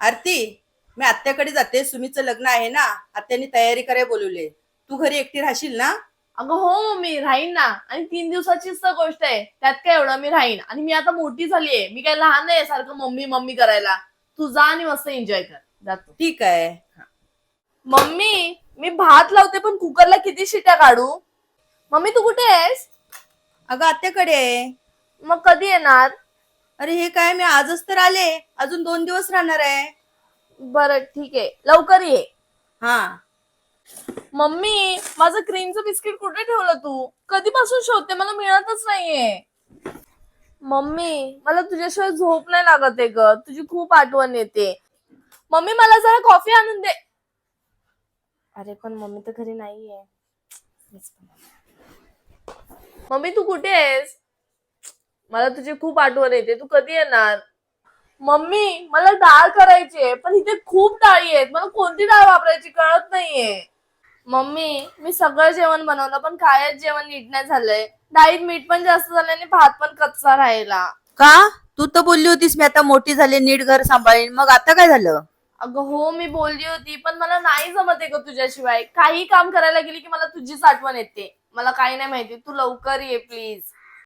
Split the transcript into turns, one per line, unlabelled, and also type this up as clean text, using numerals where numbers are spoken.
आरती, मी आत्याकडे जाते. सुमीचं लग्न आहे ना, आत्यानी तयारी करायला बोलवले. तू घरी एकटी राहशील ना?
अगं हो मम्मी, राहीन ना. आणि 3 दिवसाचीच तर गोष्ट आहे, त्यात काय एवढं मी राहीन. आणि मी आता मोठी झालीये, मी काय लहान नाही सारखं मम्मी मम्मी करायला. तू जा आणि मस्त एन्जॉय कर. जातो.
ठीक आहे.
मम्मी, मी भात लावते पण कुकरला किती शिट्या काढू? मम्मी तू कुठे आहेस?
अगं आत्याकडे आहे.
मग कधी येणार?
अरे हे काय, मी आजच तर आले. अजून 2 दिवस राहणार आहे.
बरं ठीक आहे, लवकर ये.
हा.
मम्मी, माझं क्रीमचं बिस्किट कुठे ठेवलं तू? कधीपासून शोधते, मला मिळतच नाहीये. मम्मी, मला तुझ्याशिवाय झोप नाही लागत आहे ग, तुझी खूप आठवण येते. मम्मी मला जरा कॉफी आणून दे. अरे पण मम्मी तर घरी नाहीये. मम्मी तू कुठे आहेस? मला तुझी खूप आठवण येते, तू कधी येणार? मम्मी मला डाळ करायची आहे, पण इथे खूप डाळी आहेत, मला कोणती डाळ वापरायची कळत नाहीये. मम्मी मी सगळं जेवण बनवलं पण कायच जेवण नीट नाही झालंय. डाळीत मीठ पण जास्त झालंय आणि भात पण कच्चा राहिला.
का? तू तर बोलली होतीस मी आता मोठी झाले, नीट घर सांभाळीन. मग आता काय झालं?
अगं हो मी बोलली होती, पण मला नाही जमत ग तुझ्याशिवाय. काही काम करायला गेली की मला तुझीच आठवण येते. मला काही नाही माहिती, तू लवकर ये प्लीज.